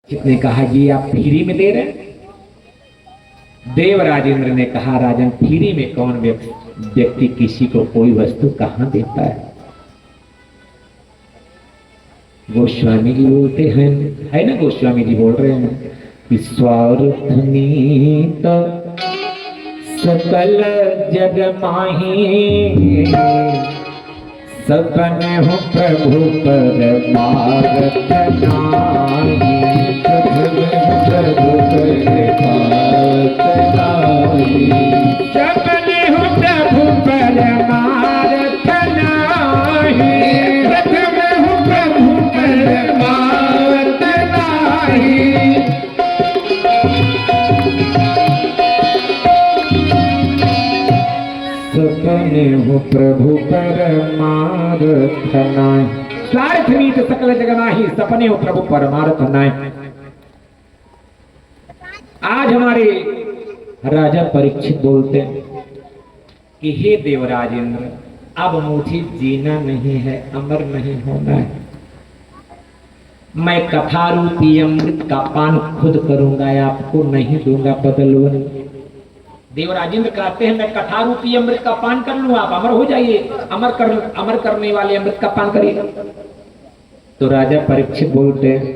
ने कहा ये आप फ्री में दे रहे हैं? देव राजेंद्र ने कहा राजन फ्री में कौन व्यक्ति किसी को कोई वस्तु कहां देता है। गोस्वामी जी बोलते हैं, है ना, गोस्वामी जी बोल रहे हैं कि स्वार्थ नीत सकल जग माही, सपन हो प्रभु पर मारत नाही, प्रभु पर मारत नाही, सपन हो प्रभु पर मारत नाही, प्रथम हो प्रभु पर मारत नाही। सपने हो प्रभु परमार्थ नाय, स्वार्थ नीत सकल जग माही, सपने हो प्रभु परमार्थ नाय। आज हमारे राजा परीक्षित बोलते हैं कि हे देवराजेंद्र, अब मुझे जीना नहीं है, अमर नहीं होना है। मैं कथा रूपी अमृत का पान खुद करूंगा, आपको नहीं दूंगा बदलवन। देवराजेंद्र कहते हैं मैं कथा रूपी अमृत का पान कर लूं, आप अमर हो जाइए, अमर करने वाले अमृत का पान करिए। तो राजा परीक्षित बोलते हैं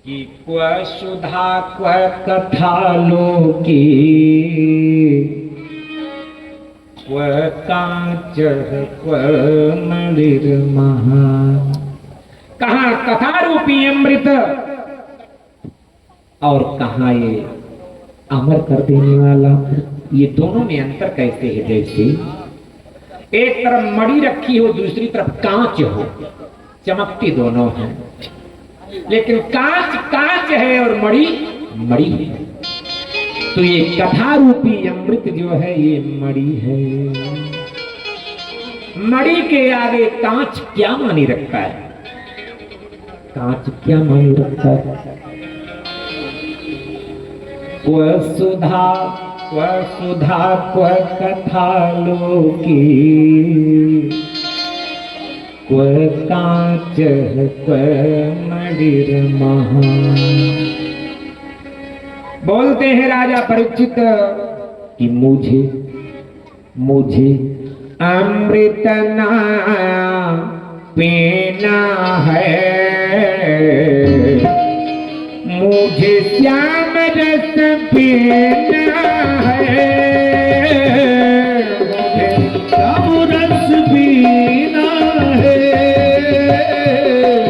कि क्व सुधा क्व कथा लोकी, क्व कांच क्व मणिर्महा। कहां कथा रूपी अमृत और कहां ये अमर कर देने वाला। ये दोनों में अंतर कैसे है? जैसे एक तरफ मणि रखी हो, दूसरी तरफ कांच हो, चमकती दोनों हैं, लेकिन कांच कांच है और मणि मणि है। तो ये कथा रूपी अमृत जो है ये मणि है। मणि के आगे कांच क्या मानी रखता है? कांच क्या मानी रखता है? क्व सुधा क्व कथा लोकी, क्व कांच क्व मणिर्महा। बोलते हैं राजा परीक्षित कि मुझे अमृत ना पीना है, मुझे श्याम रस पीना है, मुझे श्याम रस पीना है,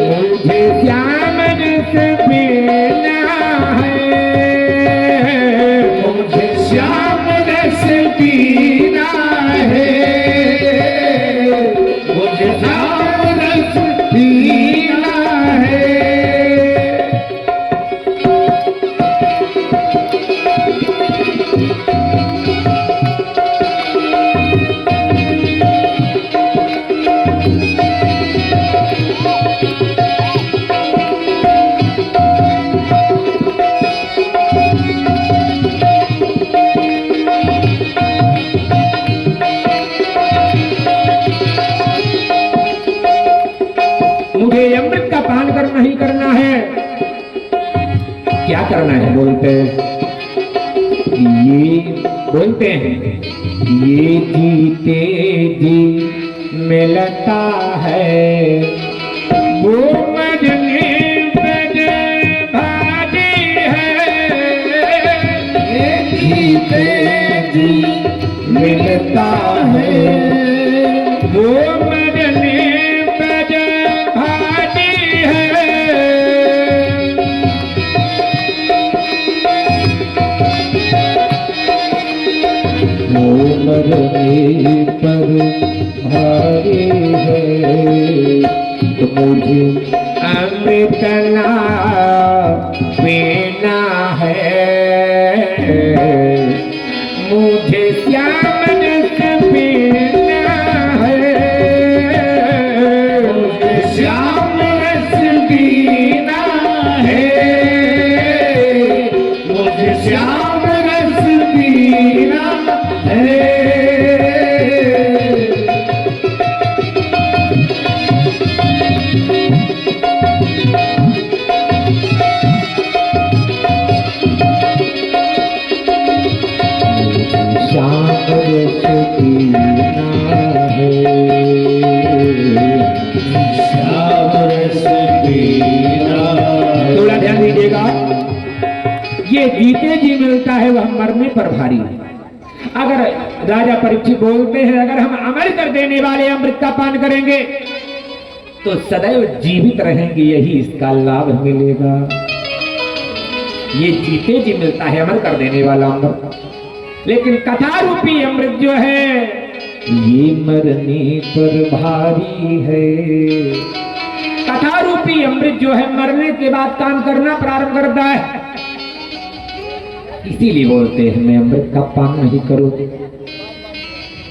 मुझे श्याम रस पीना है, मुझे श्याम रस पीना है, मुझे श्याम रस पीना है। मुझे अमृत का पान करना ही करना है। क्या करना है? बोलते हैं ये जीते जी मिलता है, वो मरने पर भारी है। ये जीते जी मिलता है, वो मरने पर भारी है। वो मरने पर भारी है, तो मुझे अमृत ना पीना है, मुझे श्याम रस पीना है, मुझे श्याम रस पीना है, मुझे श्याम रस पीना है। थोड़ा ध्यान दीजिएगा, ये जीते जी मिलता है वह मरने पर भारी है। अगर राजा परीक्षित बोलते हैं अगर हम अमर कर देने वाले अमृत का पान करेंगे तो सदैव जीवित रहेंगे, यही इसका लाभ मिलेगा। ये जीते जी मिलता है अमर कर देने वाला अमृत, लेकिन कथा रूपी अमृत जो है ये मरने पर भारी है। कथा रूपी अमृत जो है मरने के बाद काम करना प्रारंभ करता है, इसीलिए बोलते हैं मैं अमृत का पान नहीं करूं।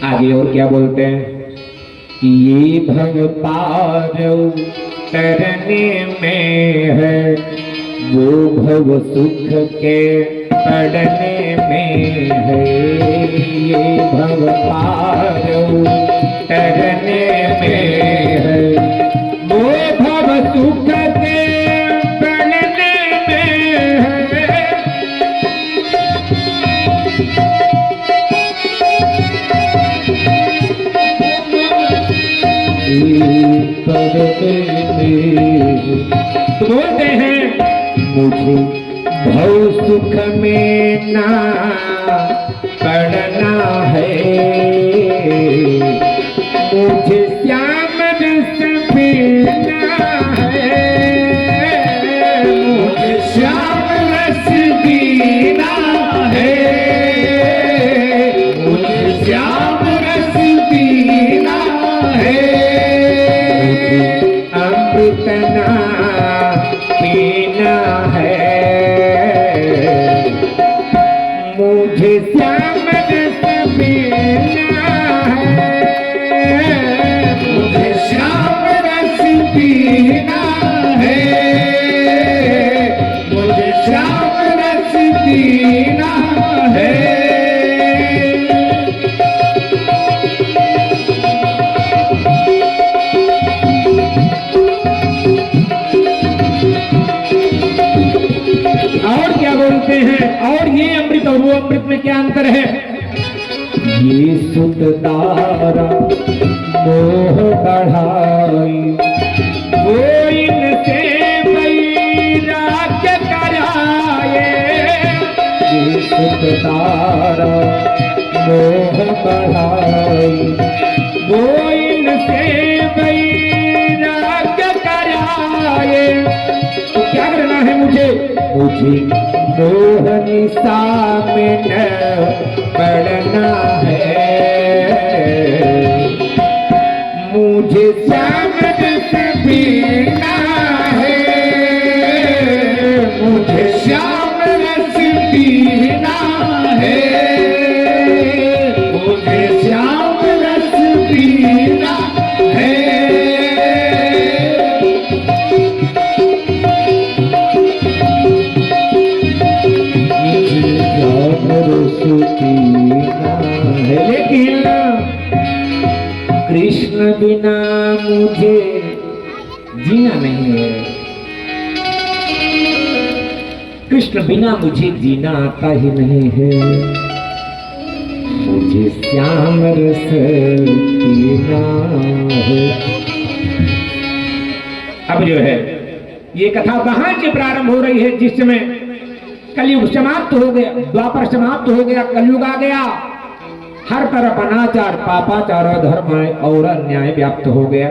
आगे और क्या बोलते हैं कि ये भव पार तरने में है, वो भव सुख के पड़ने में है। ये भव पार तरने में है, वो भव सुख के पड़ने में है। तो बोलते हैं मुझे भव सुख में ना पड़ना है, मुझे श्याम रस पीना है, मुझे श्याम रस पीना है, मुझे श्याम रस पीना है। अमृत ना पीना है, मुझे श्याम रस पीना है, मुझे श्याम रस पीना है, मुझे श्याम रस पीना है। और क्या बोलते हैं, और ये अमृत और वो अमृत में क्या अंतर है? ये सुत तारा मोह बढ़ाई, वो इनसे वैराग्य कराए। ये सुत तारा मोह बढ़ाई, वो इनसे वैराग्य कराए। तो क्या करना है मुझे? मुझे मोह निशा में न पड़ना है, मुझे श्याम रस पीना है, मुझे श्याम रस पीना है, मुझे श्याम रस पीना है। लेकिन कृष्ण बिना मुझे जीना नहीं है, कृष्ण बिना मुझे जीना आता ही नहीं है, मुझे श्याम रस पीना है। अब जो है ये कथा वहां से प्रारंभ हो रही है जिस समय कलयुग समाप्त हो गया, द्वापर समाप्त हो गया, कलयुग आ गया। हर तरफ अनाचार, पापाचार, अधर्म और अन्याय व्याप्त हो गया।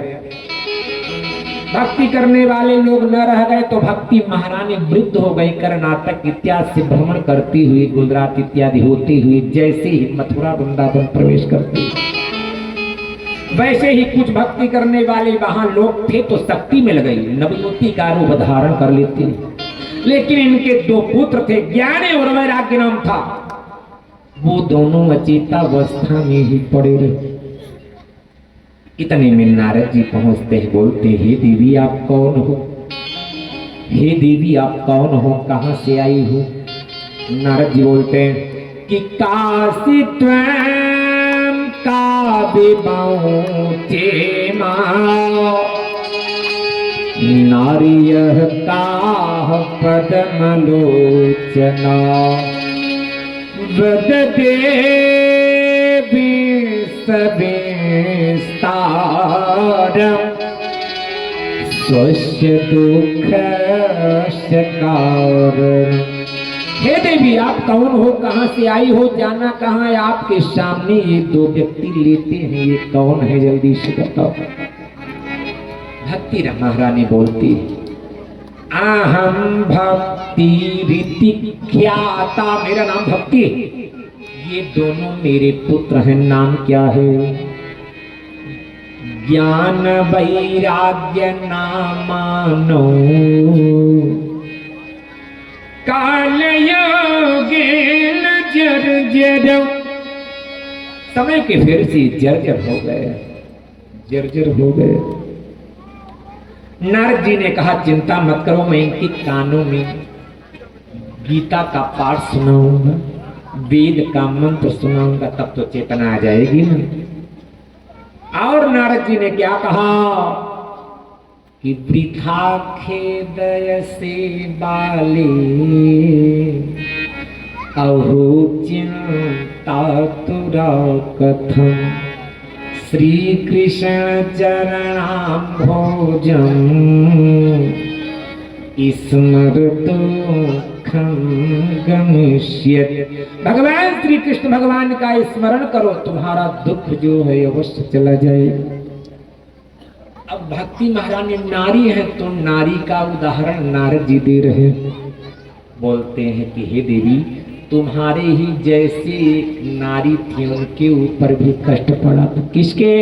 भक्ति करने वाले लोग न रह गए तो भक्ति महारानी वृद्ध हो गई। कर्नाटक इत्यादि से भ्रमण करती हुई, गुजरात इत्यादि होती हुई जैसे ही मथुरा वृंदावन प्रवेश करती, वैसे ही कुछ भक्ति करने वाले वहां लोग थे तो शक्ति मिल गई, नवयुवती का रूप धारण कर लेती। लेकिन इनके दो पुत्र थे, ज्ञानी और वैराग्य नाम था, वो दोनों अचेतावस्था में ही पड़े रहे। इतने में नारद जी पहुंचते हैं, बोलते हे देवी आप कौन हो? हे देवी आप कौन हो, कहां से आई हो? नारद जी बोलते हैं कि काशी त्वं का विमोचे मां, नारियः काः पद्मलोचना, वदते विसविस्तारम् स्वस्य दुःखस्य कारणम्। हे देवी, आप कौन हो, कहां से आई हो, जाना कहां है? आपके सामने ये दो व्यक्ति लेते हैं, ये कौन है, जल्दी से बताओ। भक्ति महारानी बोलती, अहम भक्ति रीति ख्याता, मेरा नाम भक्ति, ये दोनों मेरे पुत्र हैं। नाम क्या है? ज्ञान वैराग्य नामानो काल योगेन जर्जर। समय के फेर से जर्जर हो गए, जर्जर हो गए। नारद जी ने कहा, चिंता मत करो, मैं इनके कानों में गीता का पाठ सुनाऊंगा, वेद का मंत्र सुनाऊंगा, तब तो चेतना आ जाएगी ना। और नारद जी ने क्या कहा कि वृथा खेदय से बाले अहो चिंता तुरा कथम श्री कृष्ण चरणाम्भोजं स्मरतो गमिष्यति। भगवान श्री कृष्ण भगवान का स्मरण करो, तुम्हारा दुख जो है अवश्य चला जाए। अब भक्ति महारानी नारी है, तो नारी का उदाहरण नारद जी दे रहे, बोलते हैं कि हे देवी, तुम्हारे ही जैसे एक नारी थी, उनके ऊपर भी कष्ट पड़ा। तो किसके?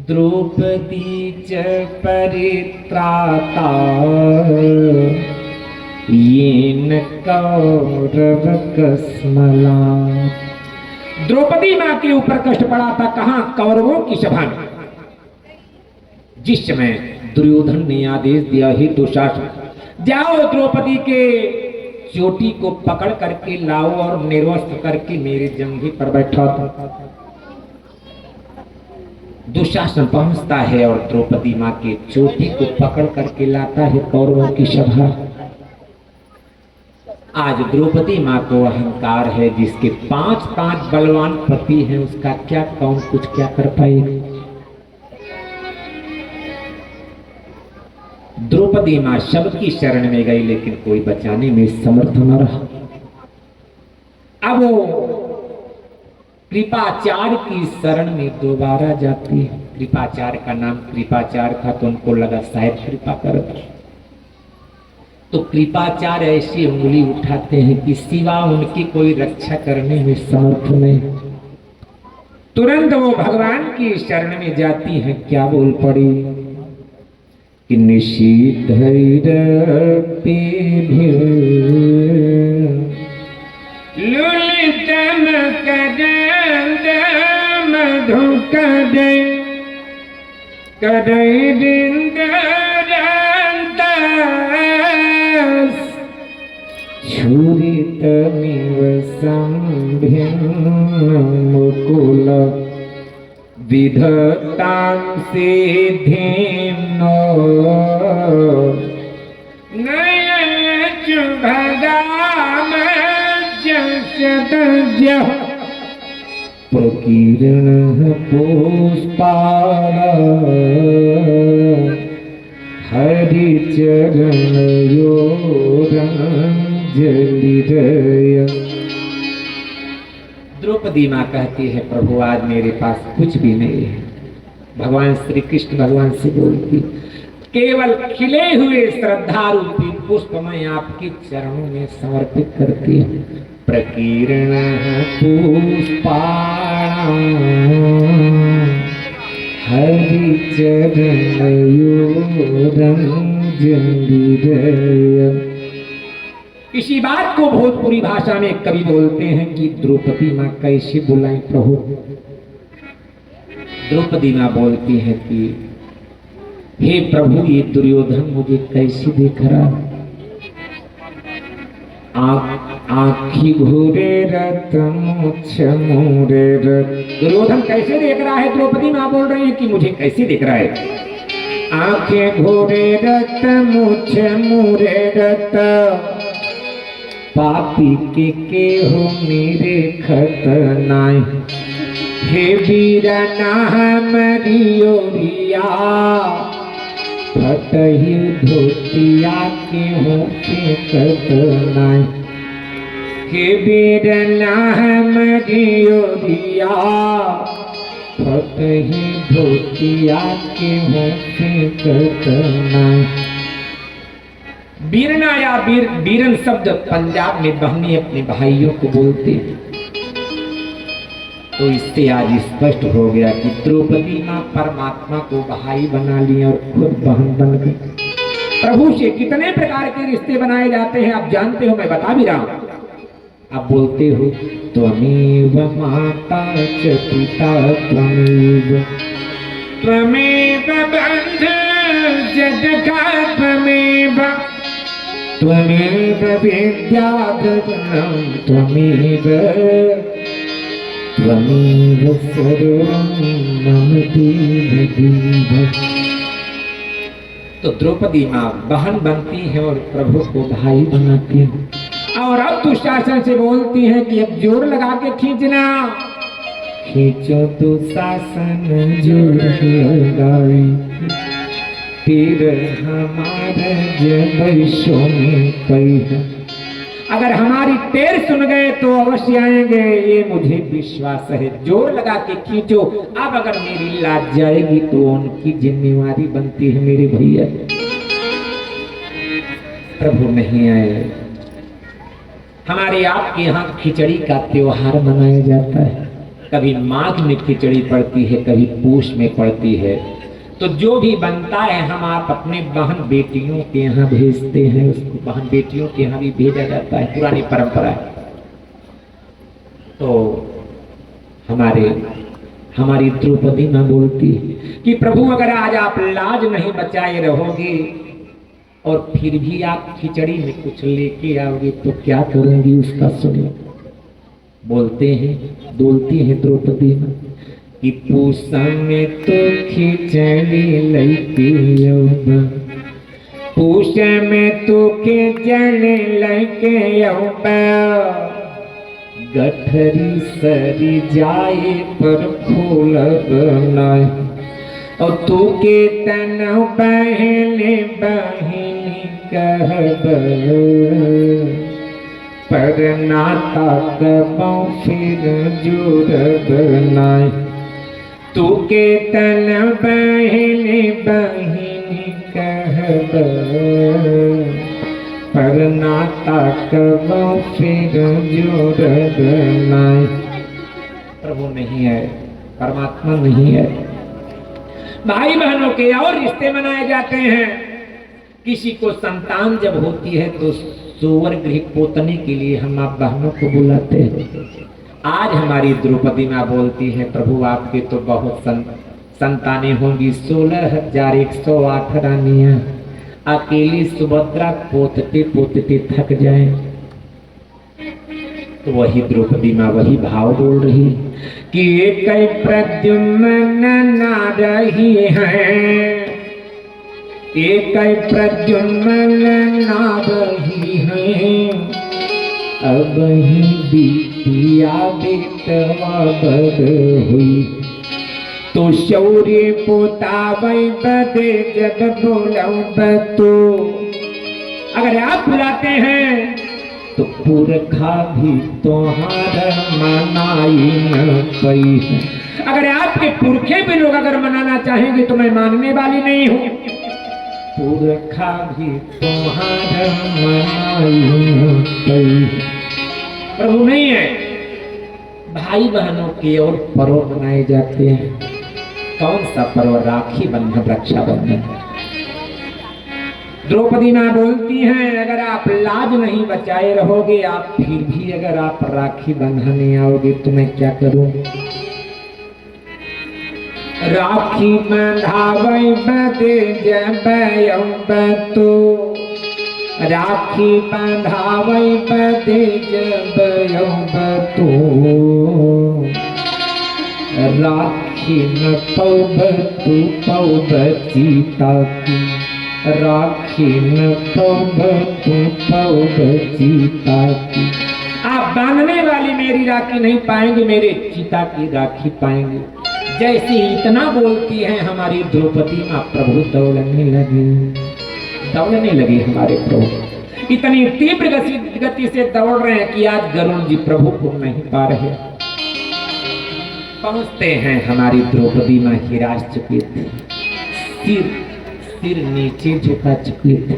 द्रौपदी च परित्राता येन कौरव कस्मला। द्रौपदी मां के ऊपर कष्ट पड़ा था, कहां? कौरवों की सभा में। जिस समय दुर्योधन ने आदेश दिया, हे दुशासन, जाओ द्रौपदी के चोटी को पकड़ करके लाओ और निर्वस्त्र करके मेरे जंघे पर बैठा दो। दुशासन पहुंचता है और द्रौपदी मां के चोटी को पकड़ करके लाता है कौरवों की सभा। आज द्रौपदी मां को अहंकार है, जिसके 5 बलवान पति हैं, उसका क्या कौन कुछ क्या कर पाएगा? द्रौपदी मां सबकी शरण में गई, लेकिन कोई बचाने में समर्थ न रहा। अब वो कृपाचार्य की शरण में दोबारा जाती है। कृपाचार्य का नाम कृपाचार्य था, तो उनको लगा शायद कृपा कर दे। तो कृपाचार्य ऐसी उंगली उठाते हैं कि सिवा उनकी कोई रक्षा करने में समर्थ नहीं। तुरंत वो भगवान की शरण में जाती है। क्या बोल पड़ी कि निषिद्धैरपि लुलितम कदंद मधुकदै कदैरिंदरंतस छुरितमिव संभिन्न मुकुल विधतां सिद्धिं नो नयचु भगामज्यस्य प्रकीर्णः पुष्पाणः हरिचरणयोरञ्जलिरय। द्रौपदी मां कहती है, प्रभु आज मेरे पास कुछ भी नहीं है। भगवान श्री कृष्ण भगवान से बोलती, केवल खिले हुए श्रद्धा रूपी पुष्प मैं आपके चरणों में समर्पित करती हूँ। प्रकीर्ण पुष्पाणां हरिचरणयोरञ्जलिरय। इसी बात को भोजपुरी भाषा में कवि बोलते हैं कि द्रौपदी मां कैसे बुलाएं प्रभु। द्रौपदी मां बोलती है कि हे प्रभु, ये दुर्योधन मुझे कैसे देख रहा है। आँखी घूरे रत मुछ मोरे रत। दुर्योधन कैसे देख रहा है? द्रौपदी मां बोल रही है कि मुझे कैसे देख रहा है। आंखें घूरे रत मुछ मोरे रत पापी के हो मेरे खतनाई। हे वीर नाम रियोरिया फटही धोतिया के हो फेंकत नाई। हे बेरना हमरियो दिया फटही धोतिया के हो फेंकत नाई। बीरना या बीरन शब्द पंजाब में बहनें अपने भाइयों को बोलते हैं। तो इससे आज स्पष्ट हो गया कि द्रौपदी मां परमात्मा को भाई बना ली और खुद बहन बन गई। प्रभु से कितने प्रकार के रिश्ते बनाए जाते हैं आप जानते हो, मैं बता भी रहा हूं। आप बोलते हो त्वमेव माता च पिता त्वमेव त्वमेव बंधु जगता त्वमेव त्वमेव विद्या द्रविणं त्वमेव त्वमेव सर्वं मम दीन। तो द्रौपदी माँ बहन बनती है और प्रभु को भाई बनाती है। और अब दुशासन से बोलती है कि अब जोर लगा के खींचना। खींचो दुशासन जोर लगाई तीर हमारे जब सोने पई। अगर हमारी टेर सुन गए तो अवश्य आएंगे, ये मुझे विश्वास है। जोर लगा के खींचो। अब अगर मेरी लाज जाएगी तो उनकी जिम्मेवारी बनती है मेरे भैया। प्रभु नहीं आए। हमारे आपके यहाँ खिचड़ी का त्योहार मनाया जाता है। कभी माघ में खिचड़ी पड़ती है, कभी पूष में पड़ती है। तो जो भी बनता है हम आप अपने बहन बेटियों के यहाँ भेजते हैं, उसको बहन बेटियों के यहाँ भी भेजा जाता है, पुरानी परंपरा है। तो हमारी द्रौपदी मां बोलती है कि प्रभु अगर आज आप लाज नहीं बचाए रहोगे और फिर भी आप खिचड़ी में कुछ लेके आओगे तो क्या करूंगी उसका सुनिए। बोलते हैं द्रौपदी मां कि पूसा में तो खिचड़ी लैके औबा पूस में तो खिचड़ी लैके औबा गठरी सरी जाए पर फूल बनाए और तू के तन बहने बहनी कहब पर नाता कबौ फिर जुड़ब नाय। तू के तन बहने बहनी कहब पर नाता कबौ फिर जुड़ब नाय। प्रभु नहीं है, परमात्मा नहीं है। भाई बहनों के और रिश्ते मनाए जाते हैं। किसी को संतान जब होती है तो सोवर गृह पोतने के लिए हम आप बहनों को बुलाते हैं। आज हमारी द्रौपदी माँ बोलती है प्रभु आपके तो बहुत संतानें होंगी, 16,108 रानियां। अकेली सुभद्रा पोतते पोतते थक जाए। तो वही द्रौपदी माँ वही भाव बोल रही कि एक प्रद्युम्न ना रही है, एक प्रद्युम्न ना रही है। अब ही बिटिया बेटवा बड़ हुई तो शौर्य पोतावै बदे जब बोलब तो। अगर आप बुलाते हैं तो पुरखा भी तुम्हारा मनाई न पई। अगर आपके पुरखे भी लोग अगर मनाना चाहेंगे तो मैं मानने वाली नहीं हूँ। पुरखा भी तुम्हारा मनाई न पई। प्रभु नहीं है। भाई बहनों के और पर्व मनाए जाते हैं। कौन सा पर्व? राखी बंधन, रक्षाबंधन। द्रौपदी मां बोलती हैं अगर आप लाज नहीं बचाए रहोगे, आप फिर भी अगर आप राखी बंधाने आओगे तो मैं क्या करूं? राखी बंधावे बदे जब तो, राखी बंधावे बदे जब तो, राखी न पौब तू पौब सीता की, राखी न पौब तू पौब सीता की। आप बांधने वाली मेरी राखी नहीं पाएंगे, मेरे सीता की राखी पाएंगे। जैसे इतना बोलती है हमारी द्रौपदी माँ, प्रभु दौड़ने लगी हमारे प्रभु। इतनी तीव्र गति से दौड़ रहे हैं कि आज गरुड़ जी प्रभु को नहीं पा रहे। पहुंचते हैं हमारी द्रौपदी माँ हिराज चुकी थी, सिर नीचे झुका चुकी थी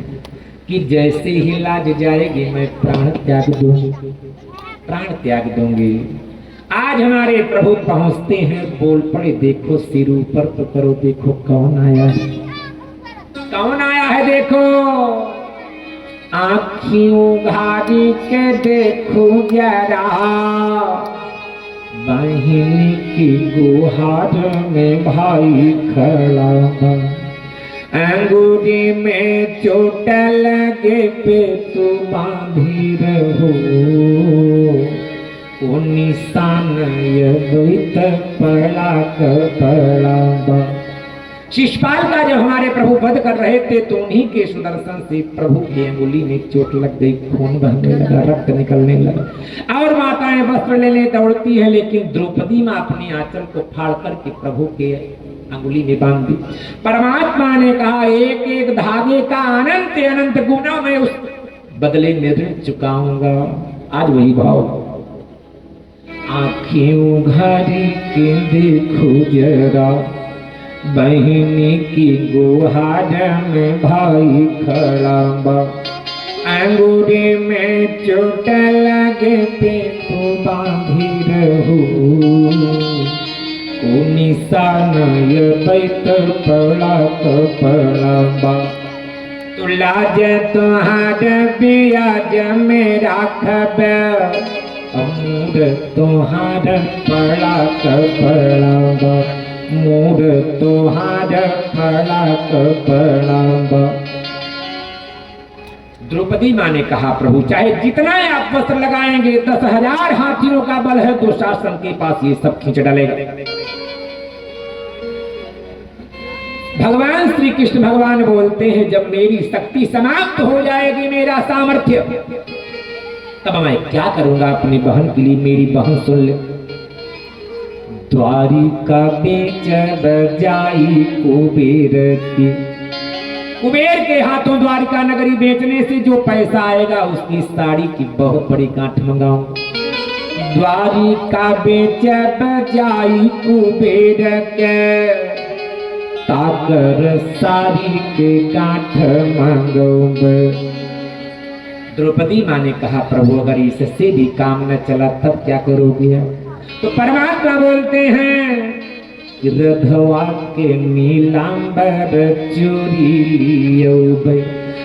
कि जैसे ही लाज जाएगी मैं प्राण त्याग दूंगी। आज हमारे प्रभु पहुंचते हैं, बोल पड़े, देखो सिर ऊपर तो करो, देखो कौन आया है देखो। आँखियों घारी के देखो जरा, बहन की गुहार में भाई खड़ा, अंगूठी में चोट लगे पे तू बांधी रहो, वो निशान ये पड़ा। शिशुपाल का जब हमारे प्रभु वध कर रहे थे तो उन्हीं के सुदर्शन से प्रभु की अंगुली में चोट लग गई, खून बहने लगा, रक्त निकलने लगा। और माताएं वस्त्र लेने दौड़ती है, लेकिन द्रौपदी माँ अपनी आंचल को फाड़ करके प्रभु के अंगुली में बांध दी। परमात्मा ने कहा, एक एक धागे का अनंत अनंत गुना मैं उस बदले में ऋण चुकाऊंगा। आज वही भाव, आँखें घारी के देखो जरा, बहनी की गुहार में भाई खड़ा, अंगूठी में चोट लगे पे तो बांधी रहो, निशान ये बैठ पड़ा। तो लाज तुहार बियाज में राखब, अमूर तुहार पड़ा, मूर तुहार पड़ा। द्रौपदी माँ ने कहा, प्रभु चाहे जितना आप वस्त्र लगाएंगे, 10,000 हाथियों का बल है, दुशासन के पास ये सब खींच डालेगा। भगवान श्री कृष्ण भगवान बोलते हैं, जब मेरी शक्ति समाप्त हो जाएगी, मेरा सामर्थ्य, तब मैं क्या करूंगा अपनी बहन के लिए। मेरी बहन सुन ले, द्वारिका बेच बजाई कुबेर की, कुबेर के हाथों द्वारिका नगरी बेचने से जो पैसा आएगा उसकी साड़ी की बहुत बड़ी गांठ मंगाऊं। द्वारिका बेच बजाई कुबेर के, ताकर साड़ी के गांठ मंगाऊं। द्रौपदी माँ ने कहा, प्रभु अगर इससे भी काम न चला तब क्या करोगे। तो परमात्मा बोलते हैं, रधवा के नीलांबर चोरी लियो भाई,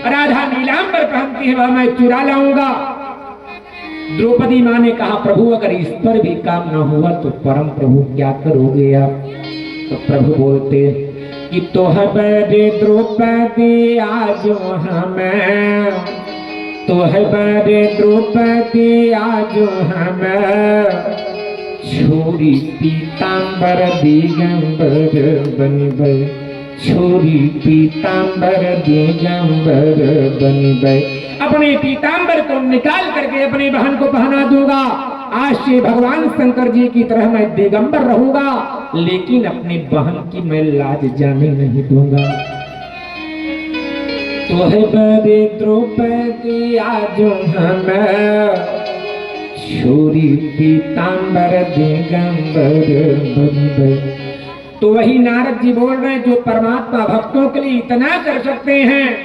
राधा नीलांबर पहनती है वह मैं चुरा लाऊंगा। द्रौपदी माँ ने कहा, प्रभु अगर इस पर भी काम न हुआ तो परम प्रभु क्या करोगे आप। तो प्रभु बोलते कि तोहरे द्रौपदी आज हमें, तोहरे द्रौपदी आज हमें, छोरी पीतांबर दिगंबर बनबै, छोरी पीतांबर दिगंबर बनबै। अपने पीतांबर को निकाल करके अपनी बहन को पहना दूंगा। आज से भगवान शंकर जी की तरह मैं दिगंबर रहूंगा, लेकिन अपनी बहन की मैं लाज जाने नहीं दूंगा। तोहरे द्रौपदी आज हमें, छोरी पीतांबर दिगंबर बनबै। तो वही नारद जी बोल रहे हैं, जो परमात्मा भक्तों के लिए इतना कर सकते हैं,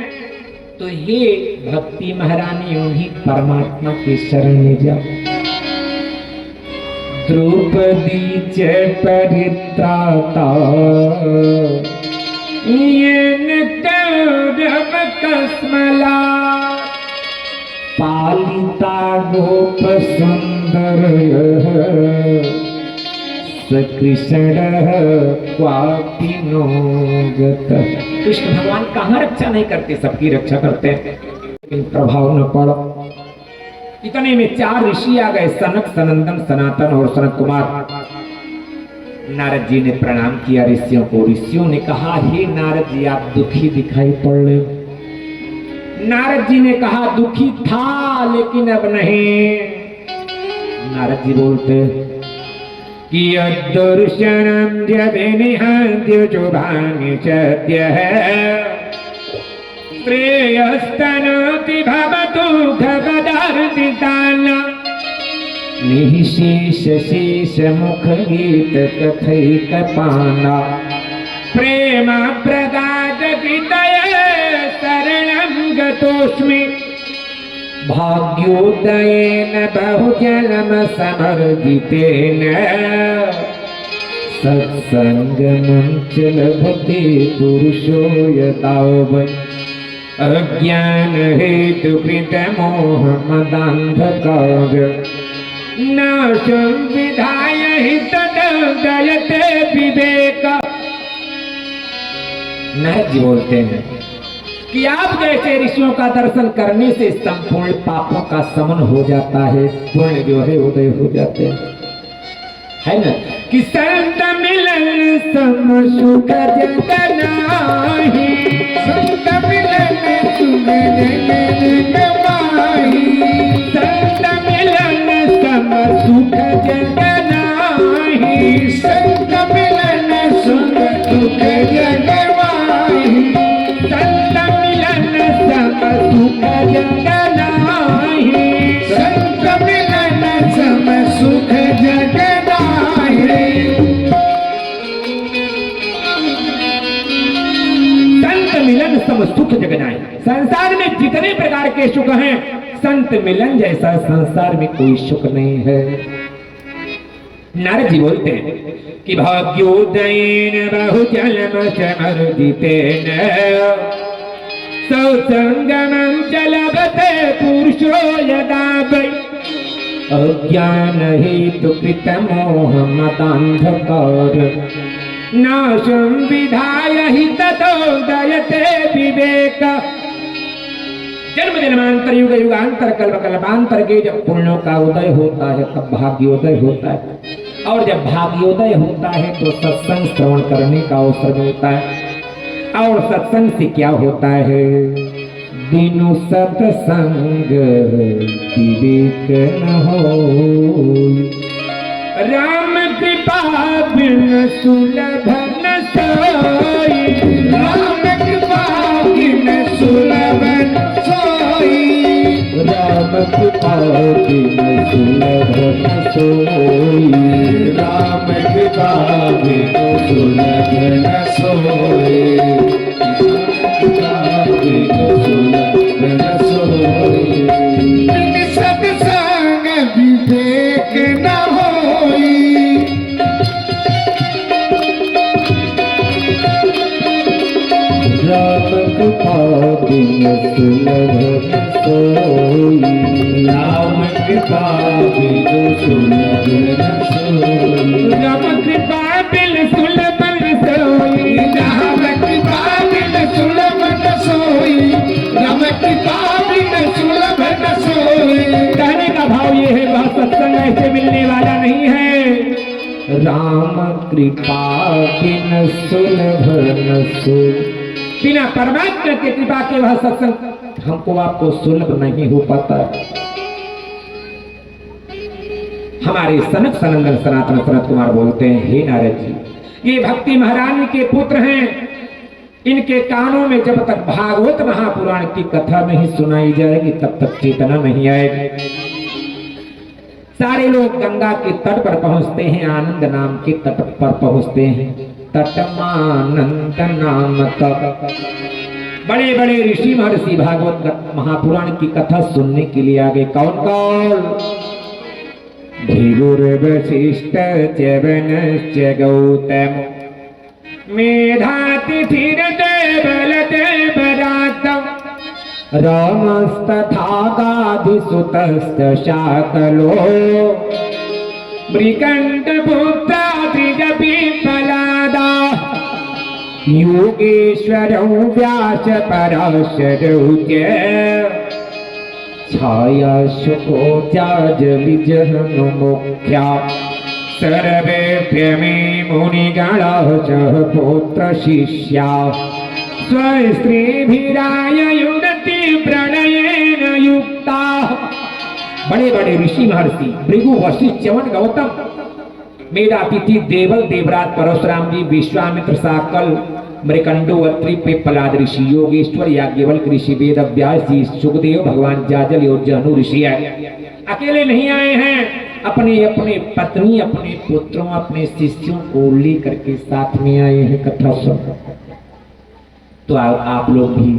तो ये भक्ति महारानी उन्हीं परमात्मा की शरण में जाओ। द्रौपदी च परित्राता, कसमला, पालिता गोप सुंदर, कृष्ण कृष्ण भगवान कहाँ रक्षा नहीं करते, सबकी रक्षा करते हैं, लेकिन प्रभाव न पड़ा। इतने में 4 ऋषि आ गए, सनक, सनंदन, सनातन और सनत कुमार। नारद जी ने प्रणाम किया ऋषियों को। ऋषियों ने कहा, हे नारद जी आप दुखी दिखाई पड़ रहे हो। नारद जी ने कहा, दुखी था लेकिन अब नहीं। नारद जी बोलते कियद्दर्शनं यदिनिहन्त्य शुभानि सद्यः श्रेयस्तनोति भवतु खपदार्दितान् निःशेष शेष मुख गीत कथैकपाना प्रेम प्रदात कृतय शरणं गतोऽस्मि भाग्योदयेन बहुजनम समर्जितेन सत्संगमं च लभते पुरुषो यदा वै अज्ञान हेतुकृत मोह मदान्धकार न संविधाय हि तदयते विवेक। नारद जी बोलते हैं कि आप जैसे ऋषियों का दर्शन करने से संपूर्ण पापों का शमन हो जाता है, पुण्य जो है उदय हो जाते हैं, है ना। कि संत मिलन सम सुख जग नाही, संत मिलन सुख जग माही, संत मिलन सम सुख जग नाही, संत मिलन सुख जग माही, संत मिलन सम सुख जग नाही, संत मिलन सम सुख जग नाही। संत मिलन सम सुख जग नाही। संसार में जितने प्रकार के सुख हैं, संत मिलन जैसा संसार में कोई सुख नहीं है। नारद जी बोलते हैं कि भाग्योदयेन बहुजनम समर्जितेन सत्संगमं च लभते पुरुषो यदा वै अज्ञान हेतुकृत मोह मदान्धकार न संविधाय हि ततोदयते विवेक। जन्म जन्मांतर युग युगांतर कल्प कल्पांतर के जब पुण्यों का उदय होता है तब भाग्योदय होता है, और जब भाग्योदय होता है तो सत्संग श्रवण करने का अवसर मिलता है। और सत्संग से क्या होता है? बिनु सत्संग विवेक न हो, राम कृपा बिन सुलभ न सोई, राम कृपा बिन सुलभ न सोई, राम कृपा बिन सुलभ न सोई, राम कृपा बिन सुलभ न सोई, सत्संग विवेक न होई, राम कृपा बिन सुलभ न सोई, राम कृपा बिन सुलभ न सोई, राम कृपा बिन सुलभ न सोई, राम कृपा बिन सुलभ न सोई, राम कृपा बिन सुलभ न सोई। कहने का भाव ये है वह सत्संग ऐसे मिलने वाला नहीं है, राम कृपा बिन सुलभ न सोई। बिना परमात्मा की कृपा के वह सत्संग हमको आपको सुलभ नहीं हो पाता। हमारे सनक सनंदन सनातन सनत कुमार बोलते हैं, हे नारद जी, ये भक्ति महारानी के पुत्र हैं, इनके कानों में जब तक भागवत महापुराण की कथा नहीं सुनाई जाएगी तब तक चेतना नहीं आएगी। सारे लोग गंगा के तट पर पहुंचते हैं, आनंद नाम के तट पर पहुंचते हैं, तटमानंद नाम तक। बड़े बड़े ऋषि महर्षि भागवत महापुराण की कथा सुनने के लिए आगे। कौन कौन? भृगुर्वशिष्ठ च्यवनश्च गौतम मेधातिथिर्देवलदेवरातं रामस्तथा गाधिसुतश्च शाकलो मृगण्डपुत्राद्रिजपिप्पलादा योगेश्वरौ व्यासपराशरौ च छायाशुकोऽजाजलिजहनुमुख्या सर्वेभ्य मुनिगणाः च पुत्रशिष्या स्वस्त्रीभिरायुनति प्रणयेन युक्ताः। बड़े बड़े ऋषि महर्षि भृगु वशिष्ठ च्यवन गौतम मेधातिथि देवल देवराज परशुराम जी विश्वामित्र साकल मृकंडो अत्रि पिप्पलाद ऋषि योगेश्वर याज्ञवल्क्य ऋषि वेद व्यास जी सुखदेव भगवान जाजल और जहनु ऋषि है। अकेले नहीं आए हैं, अपने अपने पत्नी अपने पुत्रों अपने शिष्यों को लेकर के साथ में आए हैं कथा सुन। तो आप लोग भी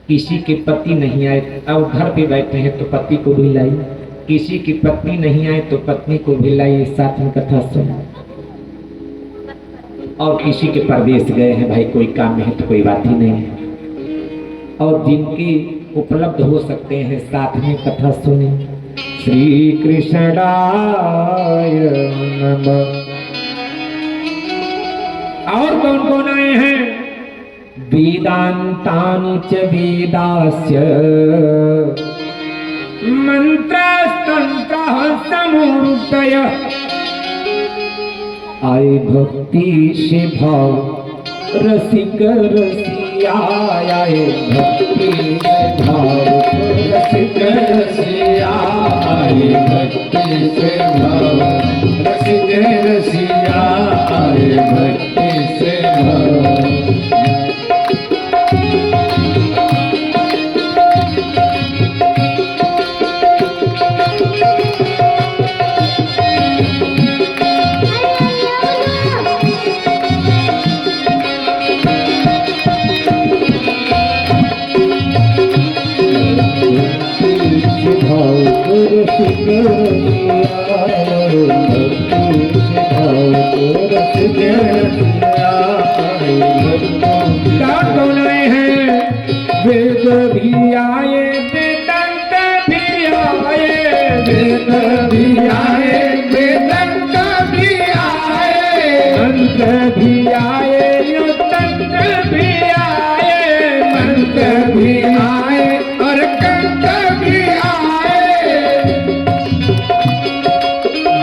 किसी के पति नहीं आए, अब घर पे बैठे हैं तो पति को भी लाइए, किसी की पत्नी नहीं आए तो पत्नी को भी लाइए, साथ में कथा सुन। और किसी के परदेश गए हैं भाई, कोई काम में है तो कोई बात ही नहीं है। और जिनकी उपलब्ध हो सकते हैं साथ में कथा सुने। श्री कृष्णाय नमः। और कौन कौन आए हैं? वेदांतानि च वेदास्य मंत्रस्तंत्रः समूर्तयः। आए भक्ति से भाव रसिक रसिया, आए भक्ति से भाव रसिक रसिया, आए भक्ति से भाव रसिक रसिया, आए भक्ति से भाव। कौन आए हैं? वेद भी आए वेदांत भी आए, वेद भी आए वेदांत भी आए, मंत्र भी आए तंत्र भी आए, मंत्र भी आए और तंत्र भी आए।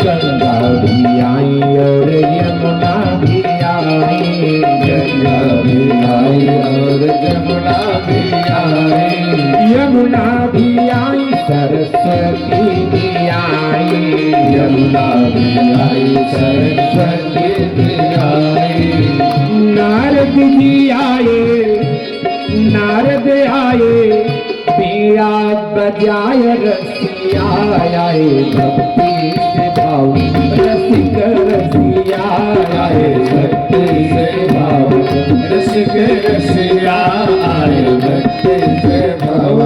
गंगा भी आई और यमुना भी आई, गंगा भी आई और यमुना भी आई, यमुना भी आई सरस्वती भी आई, यमुना भी आई सरस्वती भी आई। नारद जी आए, नारद आए बीड़ा बजाय रसिया, आए भक्ति से भाव रसिक रसिया, आए भक्ति से भाव रसिक रसिया, आए भक्ति से भाव।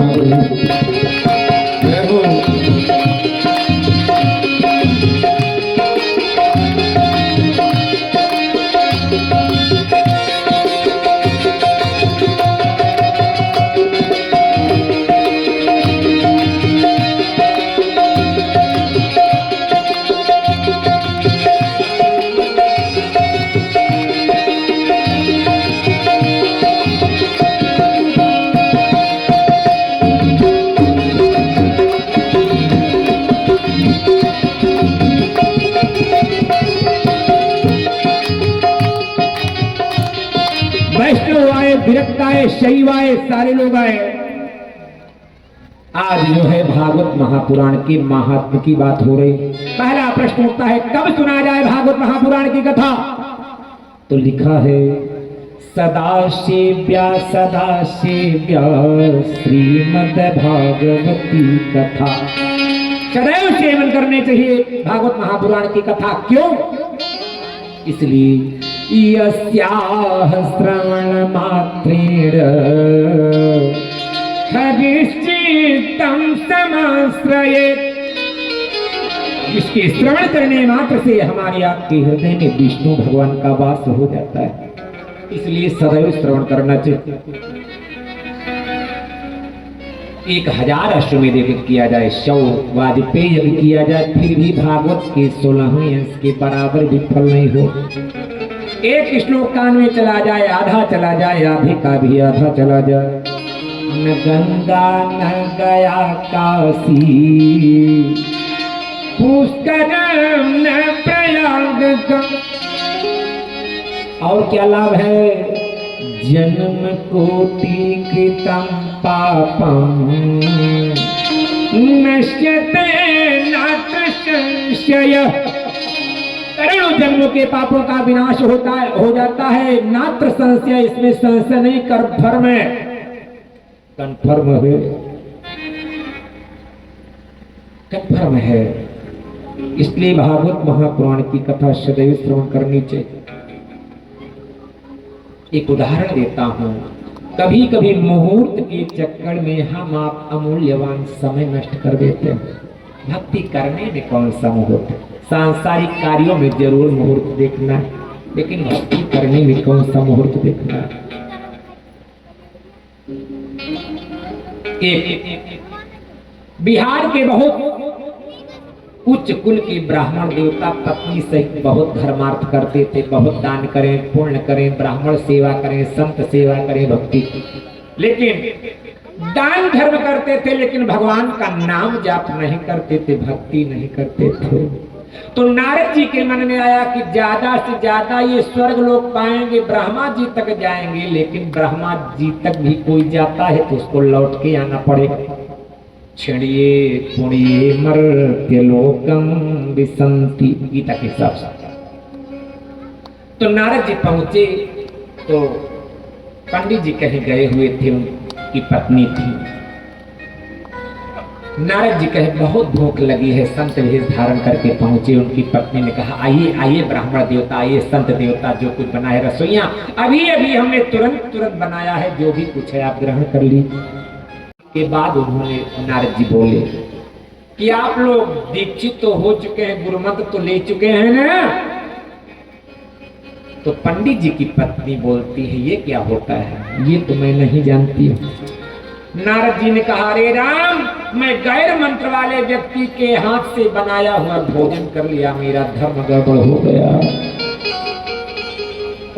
वैष्णव आए, विरक्त आए, शैव आए, सारे लोग आए। आज जो है भागवत महापुराण के महात्म की बात हो रही। पहला प्रश्न उठता है कब सुना जाए भागवत महापुराण की कथा? तो लिखा है सदाशिव्या सदाशिव्या श्रीमद् भागवती कथा। सदैव सेवन करने चाहिए भागवत महापुराण की कथा। क्यों? इसलिए यस्याः श्रवण मात्रेण हरिश्चित्तं समाश्रयेत्। इसके श्रवण करने मात्र से हमारे आपके हृदय में विष्णु भगवान का वास हो जाता है। इसलिए सदैव श्रवण करना चाहिए। 1000 अश्वमेध यज्ञ किया जाए, 100 वाजपेयी यज्ञ किया जाए, फिर भी भागवत के 16वें अंश के बराबर भी फल नहीं हो। एक श्लोक कान में चला जाए, आधा चला जाए, आधे का भी आधा चला जाए। न गंगा न गया काशी, पुष्करम न प्रयाग का। और क्या लाभ है? जन्म कोटि कृतं पापम नश्यते नात्र संशयः। करोड़ों जन्म जन्मों के पापों का विनाश हो जाता है। नात्र संशय, इसमें संशय नहीं, कन्फर्म है, कन्फर्म है, कन्फर्म है। इसलिए भागवत महापुराण की कथा सदैव श्रवण करनी चाहिए। एक उदाहरण देता हूं, कभी कभी मुहूर्त के चक्कर में हम आप अमूल्यवान समय नष्ट कर देते हैं। भक्ति करने में कौन सा मुहूर्त, सांसारिक कार्यों में जरूर मुहूर्त देखना है, लेकिन भक्ति करने में कौन सा मुहूर्त देखना है। एक बिहार के बहुत उच्च कुल के ब्राह्मण देवता पत्नी सहित बहुत धर्मार्थ करते थे, बहुत दान करें, पुण्य करें, ब्राह्मण सेवा करें, संत सेवा करें, भक्ति, लेकिन दान धर्म करते थे, लेकिन भगवान का नाम जाप नहीं करते थे, भक्ति नहीं करते थे। तो नारद जी के मन में आया कि ज्यादा से ज्यादा ये स्वर्ग लोग पाएंगे, ब्रह्मा जी तक जाएंगे, लेकिन ब्रह्मा जी तक भी कोई जाता है तो उसको लौट के आना पड़ेगा। क्षणिये पुण्ये मर्त्य लोकम विसंति, गीता के हिसाब से। तो नारद जी पहुंचे तो पंडित जी कहीं गए हुए थे, उनकी पत्नी थी। नारद जी कहे बहुत भूख लगी है, संत वेश धारण करके पहुंचे। उनकी पत्नी ने कहा आइए आइए ब्राह्मण देवता, आइए संत देवता, जो कुछ बनाए रसोइयां अभी अभी हमने तुरंत बनाया है, जो भी कुछ है आप ग्रहण कर लीजिए। के बाद उन्होंने नारद जी बोले कि आप लोग दीक्षित तो हो चुके हैं, गुरुमंत्र तो ले चुके हैं ना। तो पंडित जी की पत्नी बोलती है ये क्या होता है, ये तो मैं नहीं जानती हूँ। नारद जी ने कहा अरे राम, मैं गैर मंत्र वाले व्यक्ति के हाथ से बनाया हुआ भोजन कर लिया, मेरा धर्म गड़बड़ हो गया।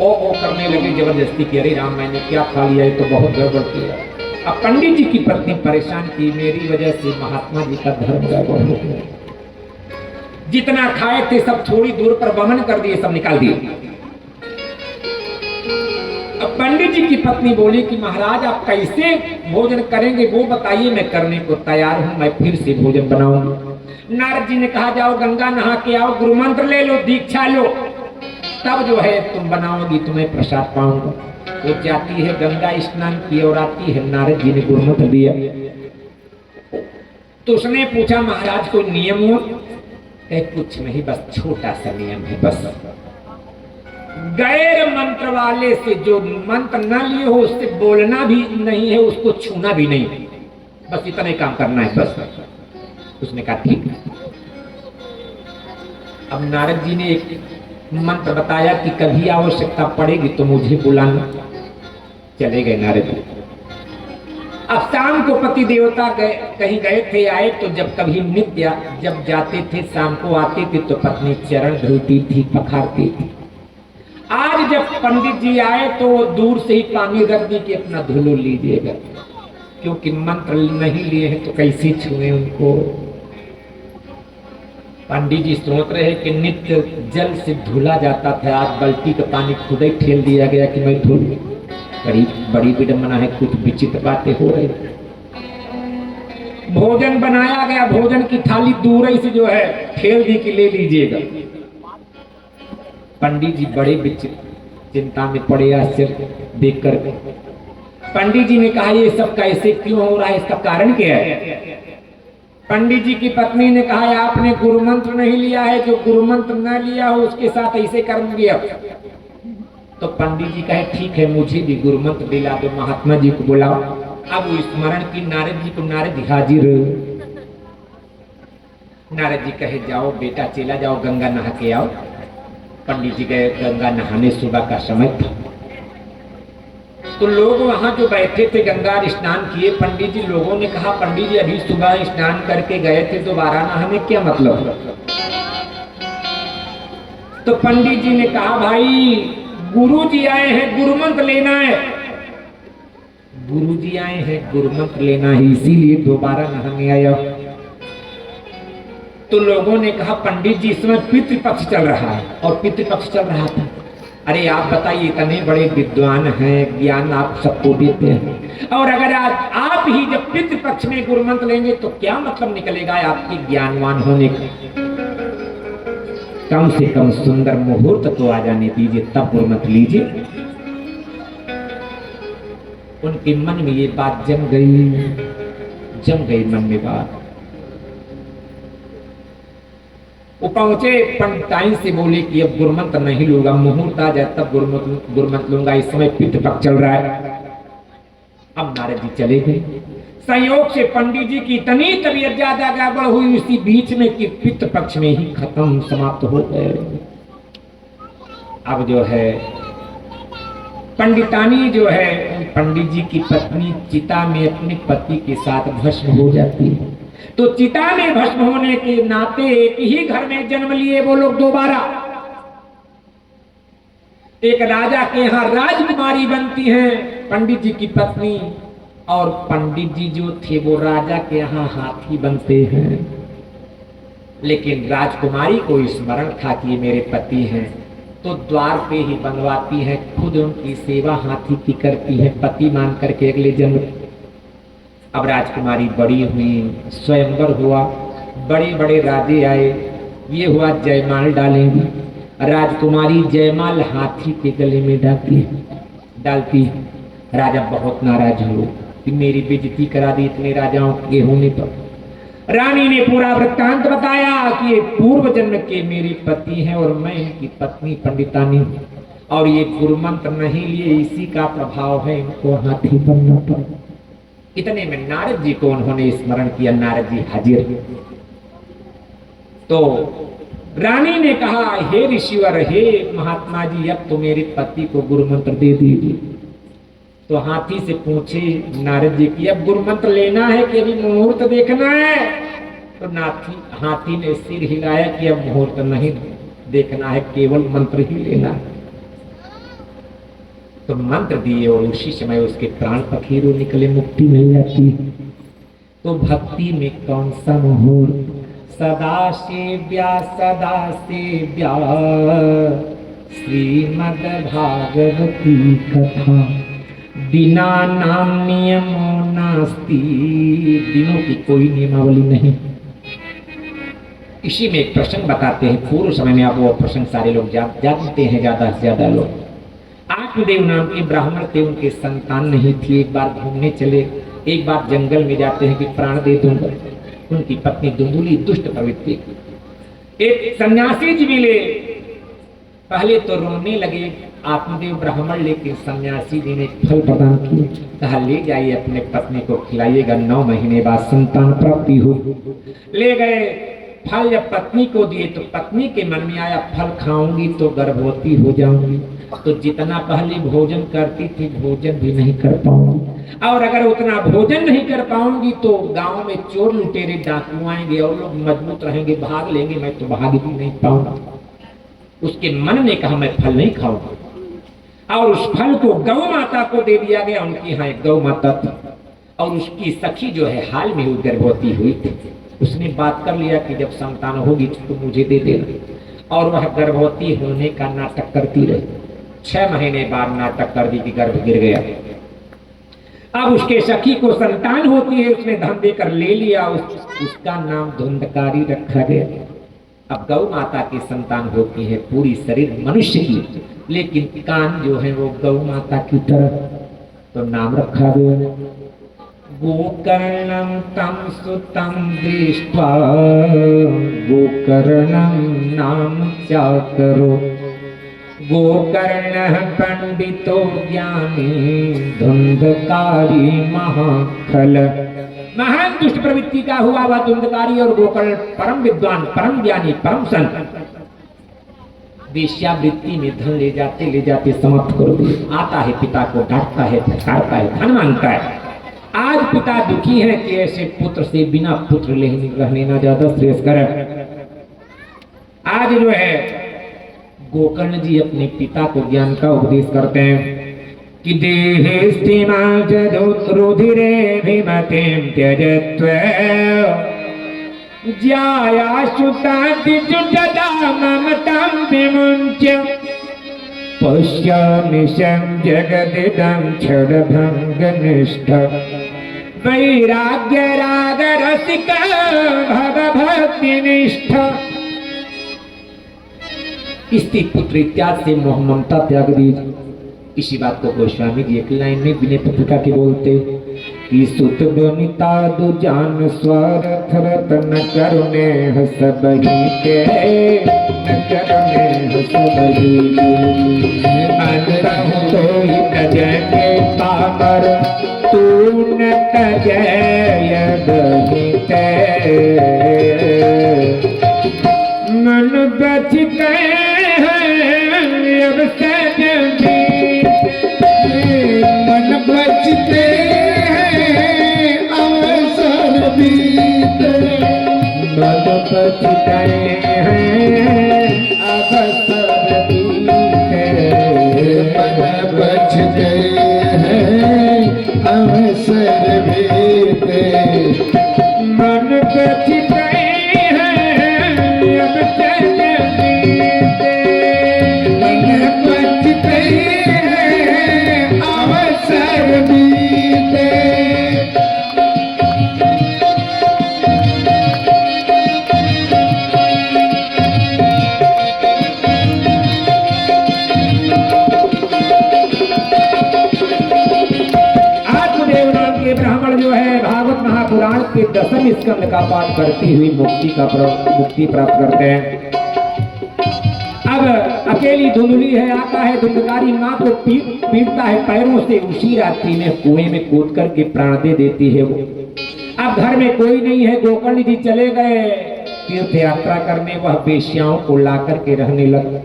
ओ करने लगे जबरदस्ती की, अरे राम मैंने क्या खा लिया, ये तो बहुत गड़बड़ किया। अब पंडित जी की पत्नी परेशान की, मेरी वजह से महात्मा जी का धर्म गड़बड़ हो गया। जितना खाए थे सब थोड़ी दूर पर वमन कर दिए, सब निकाल दिए। अब पंडित जी की पत्नी बोली कि महाराज आप कैसे भोजन करेंगे वो बताइए, मैं करने को तैयार हूं, मैं फिर से भोजन बनाऊंगी। नारद जी ने कहा जाओ गंगा नहा के आओ, गुरुमंत्र ले लो, दीक्षा लो, तब जो है तुम बनाओगी, तुम्हें प्रसाद पाऊंगा। वो जाती है, गंगा स्नान की और आती है, नारद जी ने गुरुमंत्र दिया। तो उसने पूछा महाराज कोई नियम हो? कुछ नहीं, बस छोटा सा नियम है, बस गैर मंत्र वाले से, जो मंत्र न लिए हो उससे बोलना भी नहीं है, उसको छूना भी नहीं, बस इतना ही काम करना है बस। उसने कहा ठीक है। अब नारद जी ने एक मंत्र बताया कि कभी आवश्यकता पड़ेगी तो मुझे बुलाना। चले गए नारद जी। अब शाम को पति देवता कहीं गए थे, आए तो जब कभी नित्य जब जाते थे शाम को आते थे तो पत्नी चरण धोती थी, पखारती थी। आज जब पंडित जी आए तो वो दूर से ही पानी रख दी कि अपना धुलो लीजिएगा, क्योंकि मंत्र नहीं लिए हैं तो कैसे छुए उनको। पंडित जी सोच रहे कि नित्य जल से धुला जाता था, आज बाल्टी का पानी खुद ही ठेल दिया गया कि मैं धुल। बड़ी विडंबना है, कुछ विचित्र बातें हो रही। भोजन बनाया गया, भोजन की थाली दूर ही से जो है ठेल दी कि ले लीजिएगा। पंडित जी बड़े विचित्र चिंता में पड़े, आश्चर्य देख कर। पंडित जी ने कहा ये सब कैसे क्यों हो रहा है, इसका कारण क्या है? पंडित जी की पत्नी ने कहा आपने गुरुमंत्र नहीं लिया है, जो गुरुमंत्र न लिया हो उसके साथ ऐसे कर्म किया। तो पंडित जी कहे ठीक है, मुझे भी गुरुमंत्र दिला दो, महात्मा जी को बुलाओ। अब वो स्मरण की नारद जी को, नारद जी हाजिर। नारद जी कहे जाओ बेटा चला जाओ, गंगा नहा के आओ। पंडित जी गए गंगा नहाने, सुबह का समय था। तो लोग वहां जो बैठे थे गंगा स्नान किए। पंडित जी, लोगों ने कहा पंडित जी अभी सुबह स्नान करके गए थे, दोबारा नहाने क्या मतलब? तो पंडित जी ने कहा भाई गुरु जी आए हैं, गुरुमंत्र लेना है। गुरु जी आए हैं, गुरुमंत्र लेना है, इसीलिए दोबारा नहाने आया। तो लोगों ने कहा पंडित जी इस समय पितृपक्ष चल रहा है, और पितृपक्ष चल रहा था। अरे आप बताइए, इतने बड़े विद्वान हैं, ज्ञान आप सबको देते हैं, और अगर आप ही जब पितृपक्ष में गुरुमंत्र लेंगे तो क्या मतलब निकलेगा आपके ज्ञानवान होने का? कम से कम सुंदर मुहूर्त तो आ जाने दीजिए, तब गुरमत लीजिए। उनके मन में ये बात जम गई मन में बात। वो पहुंचे, पंडिताइन से बोले कि अब गुरमत नहीं लूंगा, मुहूर्त आ जाए तब गुरमत लूंगा, इस समय पितृ पक्ष चल रहा है। अब नारद जी चले गए। संयोग से पंडित जी की इतनी तबीयत ज्यादा गड़बड़ हुई उसी बीच में कि पितृ पक्ष में ही खत्म, समाप्त हो गए। अब जो है पंडितानी जो है पंडित जी की पत्नी चिता में अपने पति के साथ भस्म हो जाती है। तो चिता में भस्म होने के नाते एक ही घर में जन्म लिए वो लोग दोबारा। एक राजा के यहाँ राजकुमारी बनती हैं पंडित जी की पत्नी, और पंडित जी जो थे वो राजा के यहाँ हाथी बनते हैं। लेकिन राजकुमारी को स्मरण था कि ये मेरे पति हैं, तो द्वार पे ही बनवाती है, खुद उनकी सेवा हाथी की करती है, पति मान करके अगले जन्म। अब राजकुमारी बड़ी हुई, स्वयंवर हुआ, बड़े बड़े राजे आए, ये हुआ जयमाल डालेंगी। राजकुमारी जयमाल हाथी के गले में डालती। राजा बहुत नाराज हुए कि मेरी बेइज्जती करा दी इतने राजाओं के होने पर। रानी ने पूरा वृत्तांत बताया कि ये पूर्व जन्म के मेरे पति हैं और मैं इनकी पत्नी पंडितानी हूं, और ये गुरुमंत्र नहीं लिए, इसी का प्रभाव है, इनको हाथी बनना पड़ा। इतने में नारद जी को उन्होंने स्मरण किया। नारद जी हाजिर। तो रानी ने कहा, हे ऋषिवर, हे महात्मा जी, अब तो मेरे पति को गुरुमंत्र दे दीजिए। तो हाथी से पूछे नारद जी की, अब गुरुमंत्र लेना है कि अभी मुहूर्त देखना है? तो हाथी ने सिर हिलाया कि अब मुहूर्त नहीं देखना है, केवल मंत्र ही लेना है। तो मंत्र दिए और उसी समय उसके प्राण पखेरु निकले, मुक्ति मिल जाती। तो भक्ति में कौन सा मुहूर्त? सदा सेव्या श्रीमद् भागवती कथा, बिना नाम नियमो नास्ति, दिनों की कोई नियमावली नहीं। इसी में एक प्रसंग बताते हैं, पूर्व समय में आप वो प्रसंग सारे लोग जानते हैं, ज्यादा से ज्यादा लोग। आत्मदेव नाम के ब्राह्मण थे, उनके संतान नहीं थी। एक बार घूमने चले, एक बार जंगल में जाते हैं कि प्राण दे दूंगा। उनकी पत्नी दुंदुली दुष्ट प्रवृत्ति, एक सन्यासी जी मिले, पहले तो रोने लगे आत्मदेव ब्राह्मण, लेकिन सन्यासी जी ने फल प्रदान किए। कहा ले जाइए अपने पत्नी को खिलाइएगा, 9 महीने बाद संतान प्राप्ति हो। ले गए, फल जब पत्नी को दिए तो पत्नी के मन में आया फल खाऊंगी तो गर्भवती हो जाऊंगी, तो जितना पहले भोजन करती थी भोजन भी नहीं कर पाऊंगी, और अगर उतना भोजन नहीं कर पाऊंगी तो गांव में चोर लुटेरे डाकू आएंगे और लोग मजबूत रहेंगे, भाग लेंगे, मैं तो भाग भी नहीं पाऊंगा। उसके मन ने कहा मैं फल नहीं खाऊंगा, और उस फल को गौ माता को दे दिया गया। उनकी यहाँ एक गौ माता थी, और उसकी सखी जो है हाल में गर्भवती हुई थी। उसने बात कर लिया कि जब संतान होगी तो मुझे दे देना, और वह गर्भवती होने का नाटक करती रही। 6 महीने बाद नाटक कर दी कि गर्भ गिर गया। अब उसके सखी को संतान होती है, उसने धन देकर ले लिया, उसका नाम धुंधकारी रखा गया। अब गौ माता की संतान होती है, पूरी शरीर मनुष्य की, लेकिन कान जो है वो गौ माता की तरह, तो नाम रखा गया गोकर्णम तम सुतम दृष्ट्वा, गोकर्णम नाम चाकरो, गोकर्ण पंडितो ज्ञानी, धुंधकारी महाखल। महान दुष्ट प्रवृत्ति का हुआ वह धुंधकारी और गोकर्ण परम विद्वान, परम ज्ञानी, परम संत। वेश्यावृत्ति में धन ले जाते समाप्त कर दिए। आता है पिता को डांटता है, फटकारता है, धन मांगता है। आज पिता दुखी है कि ऐसे पुत्र से बिना पुत्र रह लेना ज्यादा श्रेयस्कर है। आज जो है गोकर्ण जी अपने पिता को ज्ञान का उपदेश करते हैं कि देहे रुधिरे भीमतिम त्यजत्व, ज्यायाशुतादिजुटदा ममतां विमुञ्च्य, पश्यामिशं जगदिदं क्षरभङ्गनिष्ठ, वैराग्य राग रसिक भव भक्तिनिष्ठ। स्त्री पुत्र इत्यादि से मोह ममता त्याग दीजिए। इसी बात को गोस्वामी जी एक लाइन में विनय पत्रिका के बोलते कि सुत बनिता दु जान स्वार्थ रतन करुणे हस बही के न करुणे हस बही अंतरहु तो ही तजने पामर तू न तजय बही मन बचते अब सजनी मन बचते अवसर बीते मन बचते अवसर बीते मन बचते अवसर बीते मन बचते महापुराण के 10वें स्कंद का पाठ करते हुए मुक्ति प्राप्त करते हैं। अब अकेली धुंधली है, आता है धुंधकारी माँ को पीटता है पैरों से, उसी रात्रि में कुएं में कूद करके प्राण दे देती है वो। अब घर में कोई नहीं है, गोकर्ण जी चले गए तीर्थ यात्रा करने, वह वेश्याओं को ला करके रहने लगे।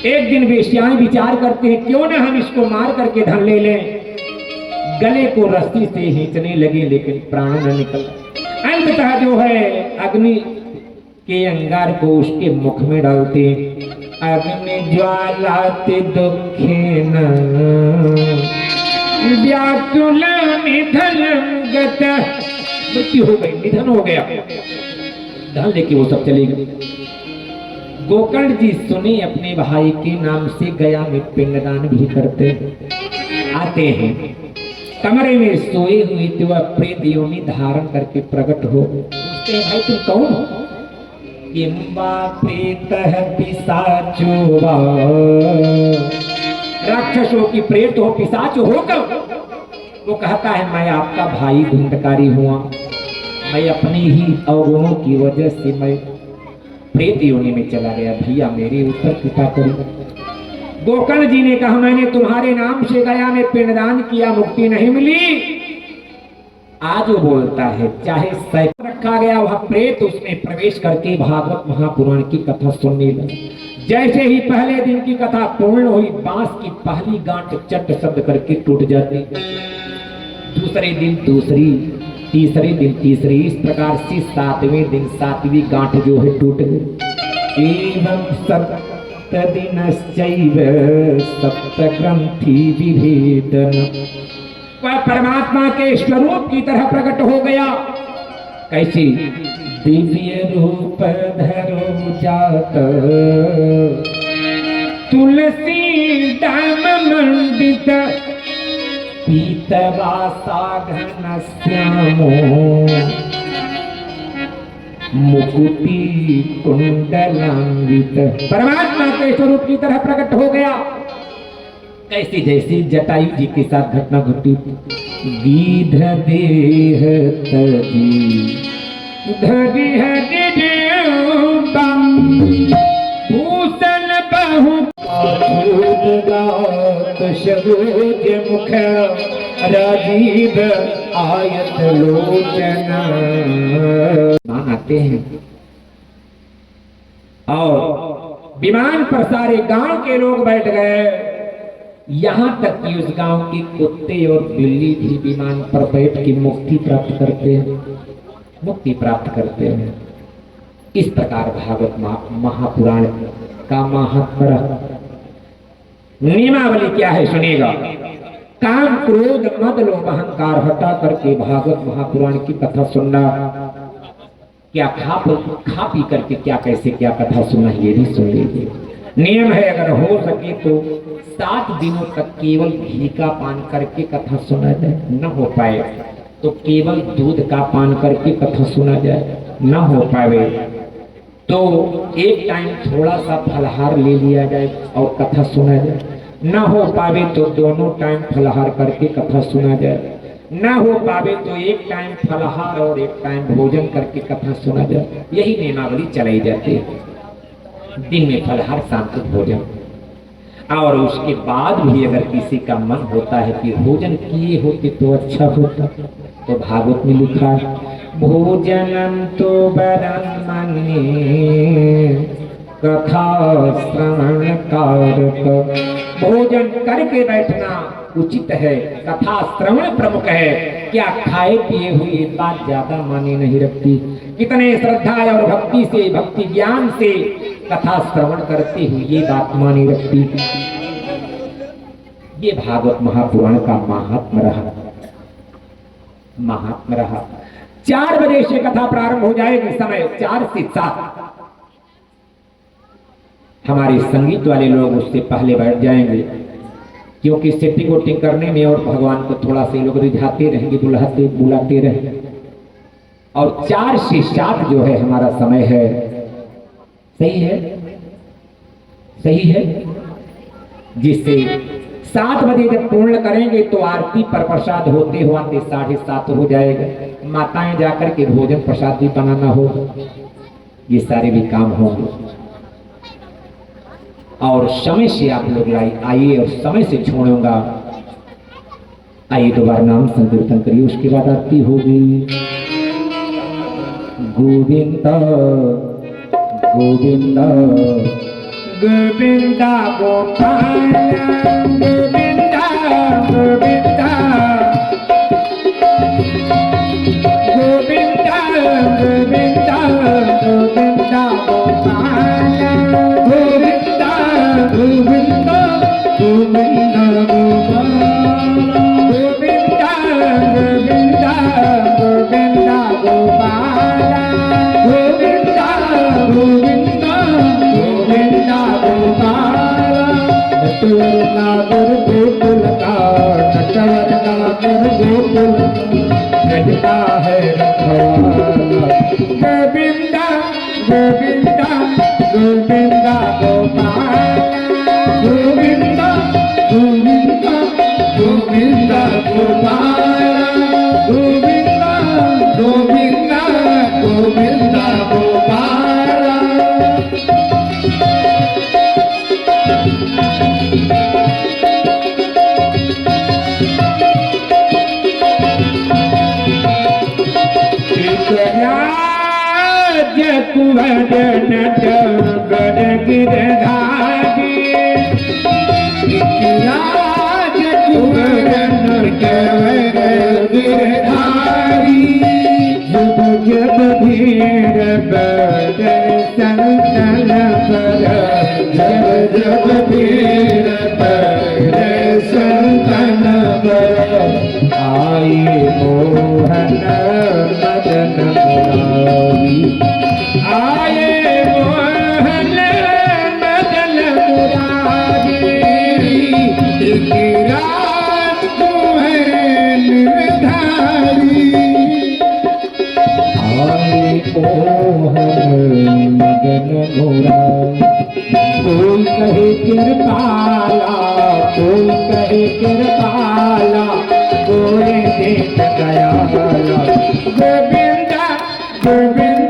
एक दिन वेश्याएं विचार करते हैं क्यों ना हम इसको मार करके धन ले लें। गले को रस्सी से खींचने लगे लेकिन प्राण न निकला। अंततः जो है अग्नि के अंगार को उसके मुख में डालते, अग्नि ज्वाला ते दुखे न व्याकुल निधन गत। मृत्यु हो गई, निधन हो गया, धन लेके वो सब चले गए। गोकर्ण जी सुने अपने भाई के नाम से गया में पिंडदान भी करते आते हैं। कमरे में सोए हुए थे, वह प्रेत योनि धारण करके प्रकट हो। पूछते हैं भाई तुम कौन हो? किंबा प्रेत पिशाचो वा, राक्षसों की प्रेत हो, पिशाच हो कब? वो कहता है मैं आपका भाई धुंधकारी हुआ, मैं अपने ही अवगुणों की वजह से मैं प्रेत योनि में चला गया, भैया मेरे ऊपर कृपा करो। गोकर्ण जी ने कहा मैंने तुम्हारे नाम से गया में पिंडदान किया, मुक्ति नहीं मिली। आज वो बोलता है चाहे सैकड़ रखा गया वह प्रेत उसमें प्रवेश करके भागवत महापुराण की कथा सुनने लगे। जैसे ही पहले दिन की कथा पूर्ण हुई, बांस की पहली गांठ चट शब्द करके टूट जाती, दूसरे दिन दूसरी, तीसरे दिन तीसरी, इस प्रकार से 7वें दिन 7वीं गांठ जो है टूट गई। एवं सप्तदिनश्चैव सप्तग्रंथि विभेदन, वह परमात्मा के स्वरूप की तरह प्रकट हो गया। कैसी? दिव्य रूप धरो जात तुलसी दाम मंडित पीतवासा घन श्यामो मुकुटी कुंडलान्वित, परमात्मा के स्वरूप की तरह प्रकट हो गया। कैसी? जैसी जटायु जी के साथ घटना घटी। गीध देह तजी धरी भूषण बहु सरोज मुख राजीव आयत लोचन आते हैं। और विमान पर सारे गांव के लोग बैठ गए, यहाँ तक कि उस गांव के कुत्ते और बिल्ली भी विमान पर बैठ के मुक्ति प्राप्त करते हैं, मुक्ति प्राप्त करते हैं। इस प्रकार भागवत महापुराण का महात्म्य नियमावली क्या है सुनिएगा। काम क्रोध मद लोभ अहंकार हटा करके भागवत महापुराण की कथा सुनना, क्या खा पी करके क्या कैसे क्या कथा सुनना ये भी सुन लीजिए। नियम है अगर हो सके तो 7 दिनों तक केवल घी का पान करके कथा सुना जाए, न हो पाए तो केवल दूध का पान करके कथा सुना जाए, न हो पाए तो एक टाइम थोड़ा सा फलहार ले लिया जाए और कथा सुना जाए, ना हो पावे तो दोनों टाइम फलहार करके कथा सुना जाए, ना हो पावे तो एक टाइम फलहार और एक टाइम भोजन करके कथा सुना जाए। यही नियमावली चलाई जाती है। दिन में फलहार, शाम को भोजन, और उसके बाद भी अगर किसी का मन होता है कि भोजन किए होते तो अच्छा होता, तो भागवत में लिखा है भोजनम तो बरम मन्ये कथा श्रवण कारक। भोजन करके बैठना उचित है, कथा श्रवण प्रमुख है। क्या खाए पिए हुए बात ज्यादा माने नहीं रखती। कितने श्रद्धा और भक्ति से, भक्ति ज्ञान से कथा श्रवण करते हुए ये बात माने रखती। ये भागवत महापुराण का महात्म रहा, महात्म रहा। 4 बजे से कथा प्रारंभ हो जाएगी, समय 4 से 7। हमारे संगीत वाले लोग उससे पहले बैठ जाएंगे, क्योंकि सेटिंग वोटिंग करने में और भगवान को थोड़ा से लोग रिझाते रहेंगे, बुलाते रहेंगे। और 4 से 7 जो है हमारा समय है। सही है, सही है। जिससे 7 बजे जब पूर्ण करेंगे तो आरती पर प्रसाद होते होते 7:30 हो जाएगा। माताएं जाकर के भोजन प्रसाद भी बनाना होगा, ये सारे भी काम होंगे। और समय से आप लोग आइए और समय से छोड़ूंगा। आइए दोबारा नाम संकीर्तन करिए, उसके बाद आरती होगी। गोविंदा गोविंदा गोविंदा गोपाल गोविंदा गोविंदा गोविंदा गोविंदा गोविंदा गोपाल गोविंदा गोविंदा गोविंदा गोपाल गोविंदा गोविंदा गोविंदा गोपाल गोविंदा गोविंदा गोविंदा गोपाल। नटवर नागर गोकुल का, नटवर नागर गोकुल गजता है रखवाला। गोविंदा गोविंदा गोविंदा गोपाल गोविंदा गोविंदा गोविंदा गोपाल गोविंदा गोविंदा गोविंदा गोपाल। कुंवर नट गढ़ गिरधारी, राज कुंवर नट गिरधारी। जब जब भीड़ दर्शन पर, जब जब भीड़ दर्शन पर, आए मोहन मदन मुरारी। आए मोहन मदन मुरारी, राज कुंवर निर्धारी। आए मोहन मदन मुरारी। कोई कहे कृपाला, कोई कहे कृपाला, कोई देख गया। गोविंदा गोविंदा